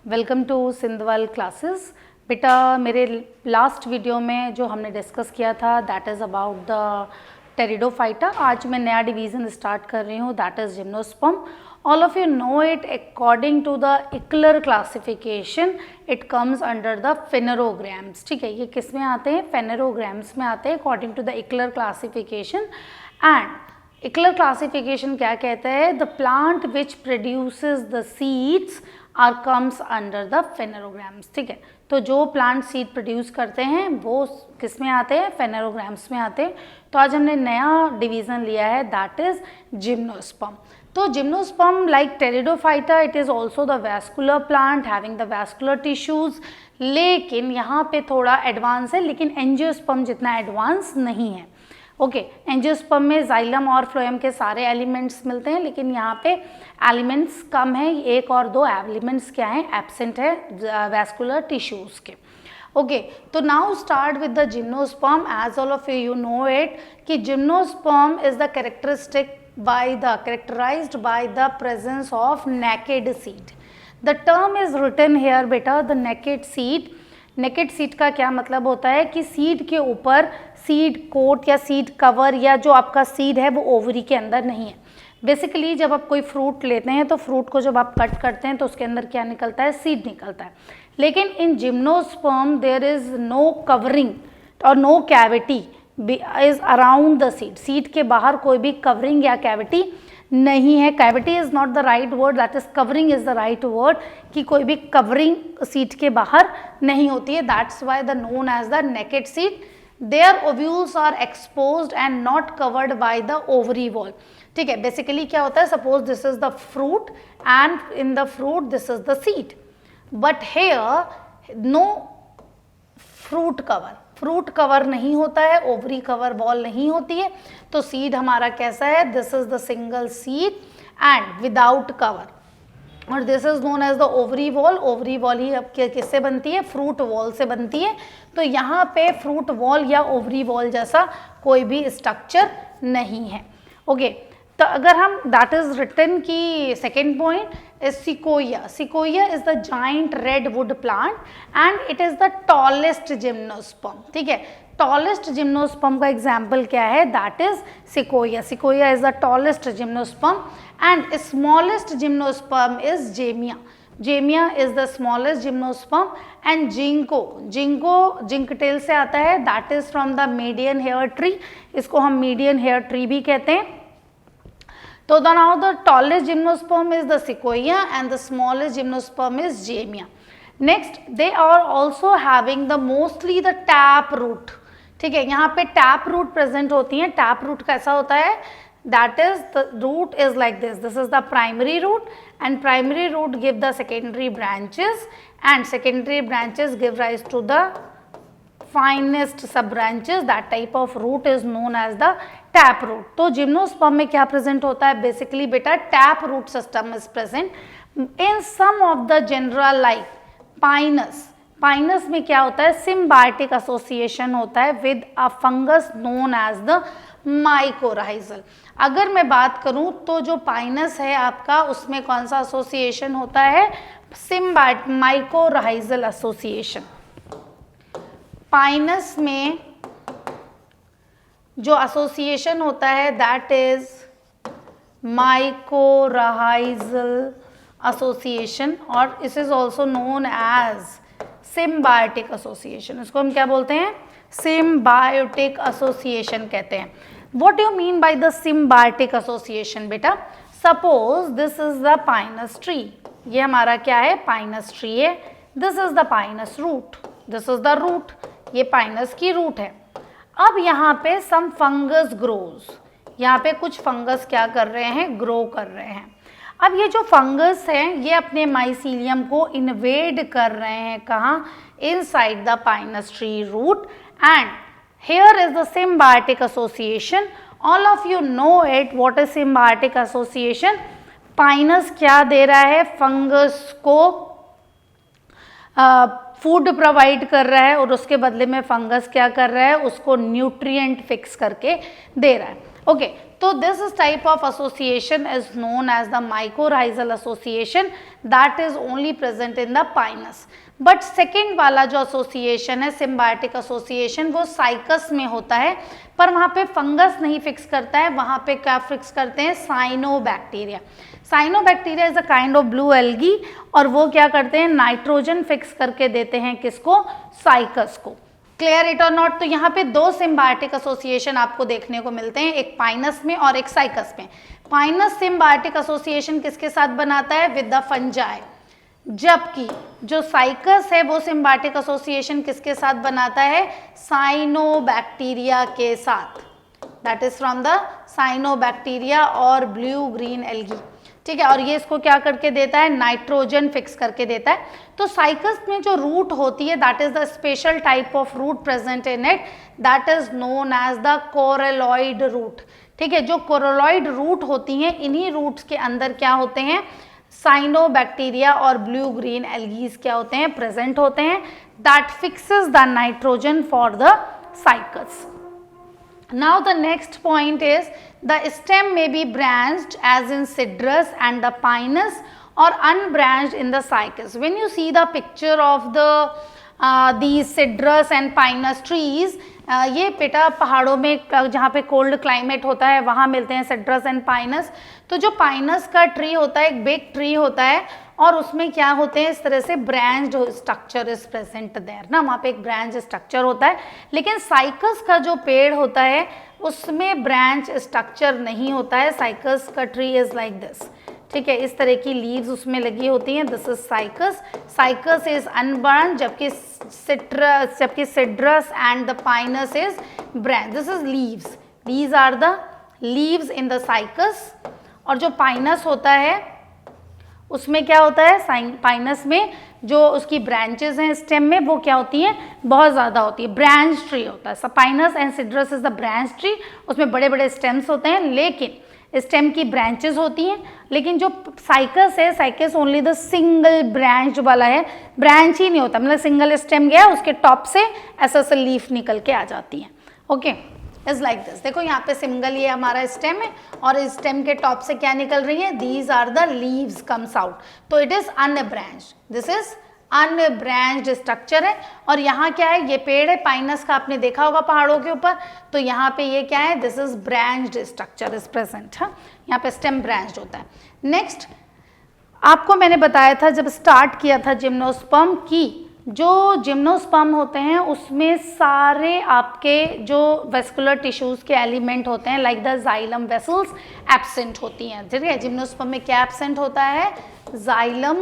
Welcome to Sindhwal classes. बेटा मेरे last video में जो हमने डिस्कस किया था that is about the pteridophyta. आज मैं नया डिवीज़न स्टार्ट कर रही हूँ that is gymnosperm. All of you know it according to the Eichler classification it comes under the phanerogams. ठीक है, ये किस में आते हैं? फेनेरोग्राम्स में आते हैं according to the Eichler classification. And Eichler classification क्या कहता है? The plant which produces the seeds are comes under the phanerogams. ठीक है, तो जो प्लांट सीड प्रोड्यूस करते हैं वो किस में आते हैं? फेनेरोग्राम्स में आते हैं। तो आज हमने नया डिवीज़न लिया है दैट इज जिम्नोस्पर्म। तो gymnosperm like pteridophyta it is also the vascular plant having the vascular tissues, लेकिन यहाँ पे थोड़ा एडवांस है, लेकिन एंजियोस्पर्म जितना एडवांस नहीं है। ओके, एंजियोस्पर्म में जाइलम और फ्लोएम के सारे एलिमेंट्स मिलते हैं, लेकिन यहाँ पे एलिमेंट्स कम है। एक और दो एलिमेंट्स क्या हैं? एब्सेंट है वैस्कुलर टिश्यूज़ के। ओके, तो now start with the gymnosperm. As all of you know it कि gymnosperm is the characterized by the presence of naked seed. The term is written here बेटा, the naked seed. Naked seed का क्या मतलब होता है कि seed के ऊपर सीड कोट या सीड कवर या जो आपका सीड है वो ओवरी के अंदर नहीं है। बेसिकली जब आप कोई फ्रूट लेते हैं तो फ्रूट को जब आप कट करते हैं तो उसके अंदर क्या निकलता है? सीड निकलता है। लेकिन in gymnosperm there is no covering और no cavity is around the seed. Seed के बाहर कोई भी कवरिंग या कैविटी नहीं है। Cavity is not the right word, that is covering is the right word, कि कोई भी कवरिंग सीड के बाहर नहीं होती है। That's why the known as the naked seed. Their ovules are exposed and not covered by the ovary wall. ठीक है, बेसिकली क्या होता है? Suppose this is the fruit and in the fruit this is the seed, but here no fruit cover, fruit cover नहीं होता है, ovary cover wall नहीं होती है। तो सीड हमारा कैसा है? This is the single seed and without cover, और this is known as the ovary wall. Ovary wall ही अब किससे बनती है? फ्रूट वॉल से बनती है। तो यहाँ पे फ्रूट वॉल या ओवरी वॉल जैसा कोई भी स्ट्रक्चर नहीं है। ओके, तो अगर हम दैट इज रिटन की second point is sequoia. Sequoia is the giant redwood plant and it is the tallest gymnosperm. ठीक है, टॉलेस्ट जिम्नोस्पर्म का एग्जाम्पल क्या है? That is sequoia. Sequoia is the tallest gymnosperm and smallest gymnosperm is zamia. Zamia is the smallest gymnosperm and ginkgo. Ginkgo जिंकटेल से आता है, that is from the median hair tree. इसको हम median hair tree भी कहते हैं। So now the tallest gymnosperm is the sequoia and the smallest gymnosperm is gemia. Next, they are also having the mostly the tap root. ठीक है, यहाँ पे tap root present होती हैं। tap root कैसा होता है? That is the root is like this. This is the primary root and primary root give the secondary branches and secondary branches give rise to the finest sub branches. That type of root is known as the tap root. तो gymnosperm में क्या present होता है? Basically बेटा tap root system is present in some of the genera like pinus. Pinus में क्या होता है? सिम्बायोटिक एसोसिएशन होता है with a fungus known as the mycorrhizal. अगर मैं बात करूं तो जो पाइनस है आपका उसमें कौन सा एसोसिएशन होता है? Mycorrhizal association. पाइनस में जो एसोसिएशन होता है दैट इज माइकोराइजल एसोसिएशन और इस is also known as symbiotic association. इसको हम क्या बोलते हैं? सिम्बायोटिक एसोसिएशन कहते हैं। What you mean by the symbiotic association बेटा? Suppose this is the Pinus tree. ये हमारा क्या है? पाइनस ट्री है। This is the pinus root, this is the root, ये पाइनस की रूट है। अब यहाँ पे सम फंगस ग्रोज, यहाँ पे कुछ फंगस क्या कर रहे हैं? ग्रो कर रहे हैं। अब ये जो फंगस हैं ये अपने माइसीलियम को इन्वेड कर रहे हैं कहाँ? Inside the Pinus tree root and here is the symbiotic association. All of you know it what is symbiotic association? Pinus क्या दे रहा है? फंगस को फूड प्रोवाइड कर रहा है और उसके बदले में फंगस क्या कर रहा है? उसको न्यूट्रिएंट फिक्स करके दे रहा है। ओके, तो this type of association is known as the mycorrhizal association that is only present in the Pinus. But second वाला जो एसोसिएशन है सिम्बायोटिक एसोसिएशन वो साइकस में होता है, पर वहाँ पे फंगस नहीं फिक्स करता है, वहाँ पे क्या फिक्स करते हैं, cyanobacteria. Cyanobacteria is a kind of blue algae और वो क्या करते हैं, नाइट्रोजन फिक्स करके देते हैं किसको, साइकस को। क्लियर इट और नॉट। तो यहाँ पे दो सिम्बायोटिक एसोसिएशन आपको देखने को मिलते हैं, एक पाइनस में और एक साइकस में। पाइनस सिम्बायोटिक एसोसिएशन किसके साथ बनाता है, विद द फंजाई, जबकि जो साइकस है वो सिम्बायोटिक एसोसिएशन किसके साथ बनाता है, साइनोबैक्टीरिया के साथ, that is from the cyanobacteria और ब्लू ग्रीन एल्गी। ठीक है, और ये इसको क्या करके देता है, नाइट्रोजन फिक्स करके देता है। तो साइकस में जो रूट होती है that is the special type of root present in it, that is known as the coralloid root. ठीक है, जो कोरेलॉइड रूट होती हैं इन्हीं रूट्स के अंदर क्या होते हैं, साइनोबैक्टीरिया और ब्लू ग्रीन एल्गीज क्या होते हैं, प्रेजेंट होते हैं, that fixes the nitrogen for the cycas. Now the next point is the stem may be branched as in cedrus and the pinus or unbranched in the cycas. When you see the picture of these cedrus and pinus trees, ये बेटा पहाड़ों में जहाँ पे cold climate होता है वहाँ मिलते हैं सिट्रस एंड पाइनस। तो जो पाइनस का ट्री होता है एक बिग ट्री होता है और उसमें क्या होते हैं, इस तरह से branched structure is present there ना, वहाँ पे एक ब्रांच स्ट्रक्चर होता है। लेकिन साइकस का जो पेड़ होता है उसमें ब्रांच स्ट्रक्चर नहीं होता है, साइकस का ट्री इज लाइक दिस। ठीक है, इस तरह की लीव्स उसमें लगी होती हैं, this is cycas. Cycas is unbranched, जबकि citrus and the pinus is branch, this is leaves, these are the leaves in the cycas. और जो पाइनस होता है उसमें क्या होता है, पाइनस में जो उसकी ब्रांचेस हैं स्टेम में वो क्या होती हैं, बहुत ज़्यादा होती है, ब्रांच ट्री होता है। Pinus and citrus is the branch tree, उसमें बड़े बड़े स्टेम्स होते हैं लेकिन स्टेम की ब्रांचेस होती हैं। लेकिन जो साइकस है, cycas only the single branch वाला है, ब्रांच ही नहीं होता, मतलब सिंगल स्टेम गया उसके टॉप से ऐसा सा लीफ निकल के आ जाती है। Okay, is like this. देखो यहाँ पे सिंगल ये हमारा स्टेम है और इस स्टेम के टॉप से क्या निकल रही है, these are the leaves comes out, तो it is unbranched, this is unbranched structure है। और यहाँ क्या है, ये पेड़ है पाइनस का, आपने देखा होगा पहाड़ों के ऊपर, तो यहाँ पे ये क्या है, this is branched structure is present. हाँ, यहाँ पे स्टेम ब्रांच्ड होता है। नेक्स्ट आपको मैंने बताया था जब स्टार्ट किया था जिम्नोस्पर्म की, जो जिम्नोस्पर्म होते हैं उसमें सारे आपके जो वेस्कुलर टिश्यूज के एलिमेंट होते हैं like the xylem vessels absent होती हैं। ठीक है, जिम्नोस्पर्म में क्या एब्सेंट होता है, जाइलम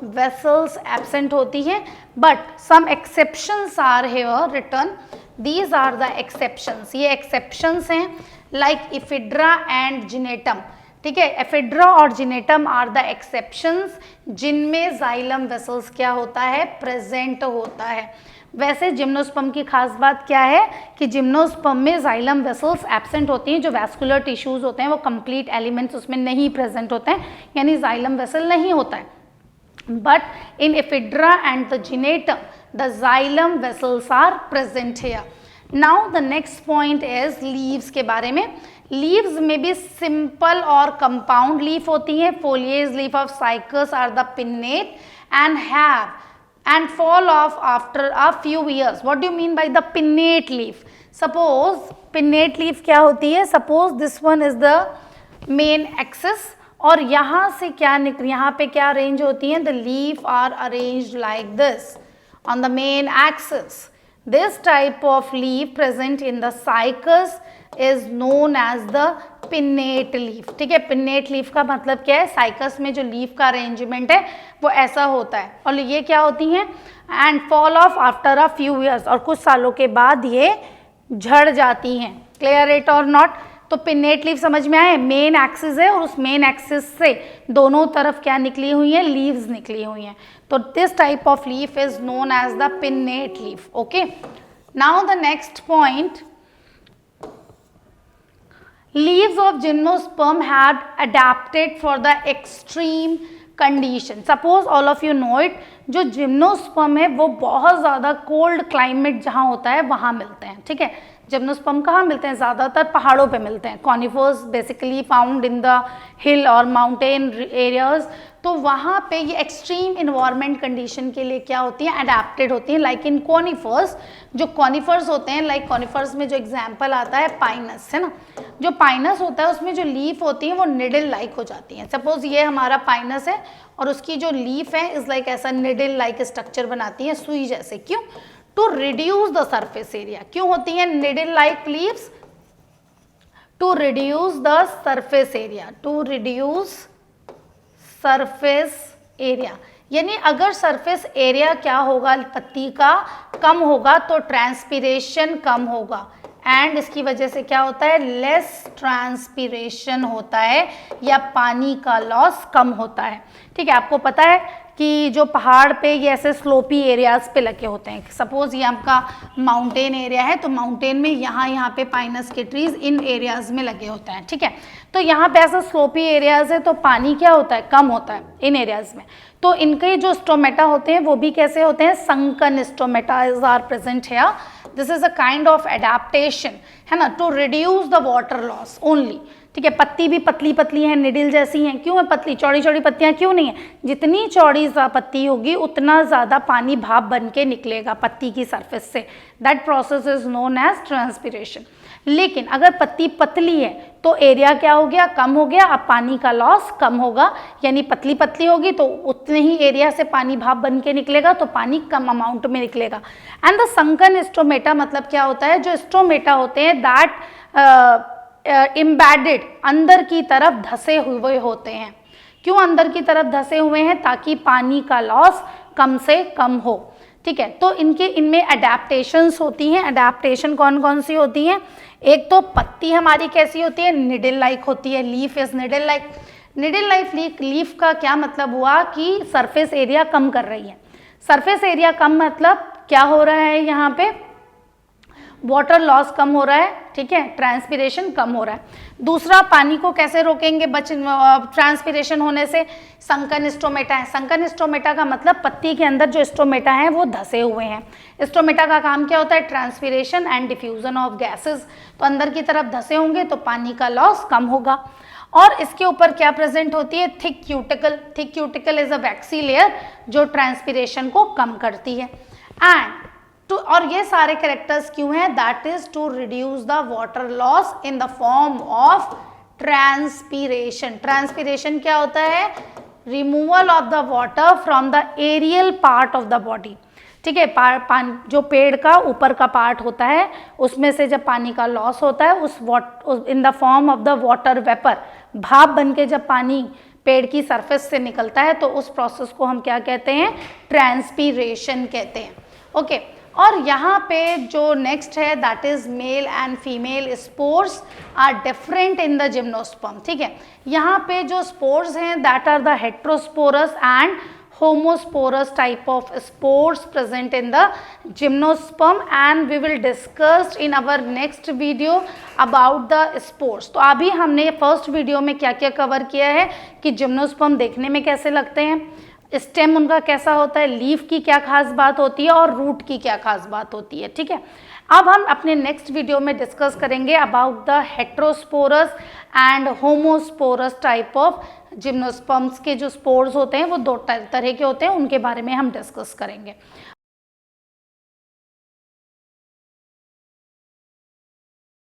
वेसल्स एब्सेंट होती हैं, but some exceptions are here written, these are the exceptions, ये एक्सेप्शंस हैं लाइक इफिड्रा एंड जिनेटम। ठीक है, एफिड्रा और जिनेटम आर द एक्सेप्शंस जिनमें जाइलम वेसल्स क्या होता है, प्रेजेंट होता है। वैसे जिम्नोस्पर्म की खास बात क्या है कि जिम्नोस्पर्म में जाइलम वेसल्स एब्सेंट होती हैं, जो वैस्कुलर टिश्यूज होते हैं वो कंप्लीट एलिमेंट्स उसमें नहीं प्रेजेंट होते हैं, यानी जाइलम वेसल नहीं होता है। But in ephedra and the gnetum the xylem vessels are present here. Now the next point is leaves के बारे में। लीव्स में भी सिंपल और कंपाउंड लीफ होती हैं। Foliage leaf of Cycas are the pinnate and have and fall off after a few years. What do you mean by the pinnate leaf? Suppose pinnate leaf क्या होती है, suppose this one is the main axis और यहाँ से क्या निकल, यहाँ पे क्या अरेंज होती हैं, the leaf are arranged like this on the main axis. This type of leaf present in the cycas is known as the pinnate leaf। ठीक है, pinnate leaf का मतलब क्या है, साइकस में जो लीफ का अरेंजमेंट है वो ऐसा होता है और ये क्या होती हैं, and fall off after a few years, और कुछ सालों के बाद ये झड़ जाती हैं। Clear it or not? तो पिन्नेट लीफ समझ में आए, मेन एक्सिस है और उस मेन एक्सिस से दोनों तरफ क्या निकली हुई है, लीव्स निकली हुई हैं। तो this type of leaf is known as the pinnate leaf. Okay, now the next point, leaves of gymnosperm had adapted for the extreme condition. Suppose all of you know it, जो gymnosperm है वो बहुत ज़्यादा cold climate जहाँ होता है वहाँ मिलते हैं। ठीक है, जिम्नोस्पर्म कहाँ मिलते हैं? ज़्यादातर पहाड़ों पे मिलते हैं। Conifers basically found in the हिल और माउंटेन एरियाज, तो वहाँ पे ये एक्सट्रीम इन्वायरमेंट कंडीशन के लिए क्या होती हैं? अडेप्टेड होती हैं। लाइक इन कॉनिफर्स, जो कॉनिफर्स होते हैं, लाइक कॉनिफर्स में जो एग्जाम्पल आता है पाइनस, है ना। जो पाइनस होता है उसमें जो लीफ होती है वो निडल लाइक हो जाती हैं। सपोज ये हमारा पाइनस है और उसकी जो लीफ है इज लाइक ऐसा निडल लाइक स्ट्रक्चर बनाती है, सुई जैसे। क्यों? To reduce the surface area. क्यों होती है needle like leaves? To reduce the surface area, to reduce surface area. यानी अगर सरफेस एरिया क्या होगा पत्ती का कम होगा तो ट्रांसपीरेशन कम होगा, एंड इसकी वजह से क्या होता है? लेस ट्रांसपीरेशन होता है या पानी का लॉस कम होता है। ठीक है, आपको पता है कि जो पहाड़ पे ये ऐसे स्लोपी एरियाज पे लगे होते हैं। सपोज ये आपका माउंटेन एरिया है तो माउंटेन में यहाँ पे पाइनस के ट्रीज इन एरियाज में लगे होते हैं। ठीक है, तो यहाँ पे ऐसा स्लोपी एरियाज है तो पानी क्या होता है? कम होता है इन एरियाज में। तो इनके जो स्टोमेटा होते हैं वो भी कैसे होते हैं? Sunken stomata is are present here. This is a kind of adaptation, है ना, to reduce the water loss only. ठीक है, पत्ती भी पतली पतली हैं, निडिल जैसी हैं। क्यों है पतली? चौड़ी चौड़ी पत्तियां क्यों नहीं है? जितनी चौड़ी पत्ती होगी उतना ज़्यादा पानी भाप बन के निकलेगा पत्ती की सरफेस से। That process is known as transpiration. लेकिन अगर पत्ती पतली है तो एरिया क्या हो गया? कम हो गया। अब पानी का लॉस कम होगा, यानी पतली पतली होगी तो उतने ही एरिया से पानी भाप बन के निकलेगा, तो पानी कम अमाउंट में निकलेगा। एंड द संकन स्टोमेटा मतलब क्या होता है? जो स्टोमेटा होते हैं दैट एम्बेडेड, अंदर की तरफ धसे हुए होते हैं। क्यों अंदर की तरफ धसे हुए हैं? ताकि पानी का लॉस कम से कम हो। ठीक है, तो इनमें अडेप्टेशंस होती हैं। अडेप्टेशन कौन कौन सी होती हैं? एक तो पत्ती हमारी कैसी होती है? निडल लाइक होती है, leaf is needle like. Needle like leaf का क्या मतलब हुआ? कि सरफेस एरिया कम कर रही है। सरफेस एरिया कम मतलब क्या हो रहा है? यहाँ पे वाटर लॉस कम हो रहा है। ठीक है, ट्रांसपीरेशन कम हो रहा है। दूसरा, पानी को कैसे रोकेंगे ट्रांसपीरेशन होने से? संकन स्टोमेटा है। संकन स्टोमेटा का मतलब पत्ती के अंदर जो स्टोमेटा है वो धसे हुए हैं। स्टोमेटा का काम क्या होता है? Transpiration and diffusion of gases. तो अंदर की तरफ धसे होंगे तो पानी का लॉस कम होगा। और इसके ऊपर क्या प्रेजेंट होती है? Thick cuticle. Thick cuticle is a waxy layer जो ट्रांसपीरेशन को कम करती है। एंड और ये सारे कैरेक्टर्स क्यों हैं? That is to reduce the water loss in the form of transpiration. Transpiration क्या होता है? Removal of the water from the aerial part of the body. ठीक है, जो पेड़ का ऊपर का पार्ट होता है उसमें से जब पानी का लॉस होता है उस इन the form of the water vapour, भाप बन के जब पानी पेड़ की सरफेस से निकलता है तो उस प्रोसेस को हम क्या कहते हैं? ट्रांसपीरेशन कहते हैं। ओके, और यहाँ पे जो नेक्स्ट है that is male and female spores are different in the gymnosperm. ठीक है, यहाँ पे जो स्पोर्स हैं that are the heterosporous and homosporous type of spores present in the gymnosperm, and we will discuss in our next video about the spores. तो अभी हमने first video में क्या क्या कवर किया है कि जिम्नोस्पर्म देखने में कैसे लगते हैं, स्टेम उनका कैसा होता है, लीफ की क्या खास बात होती है और रूट की क्या खास बात होती है। ठीक है, अब हम अपने नेक्स्ट वीडियो में डिस्कस करेंगे about the heterosporous and homosporous type of gymnosperms के जो स्पोर्स होते हैं वो दो तरह के होते हैं, उनके बारे में हम डिस्कस करेंगे।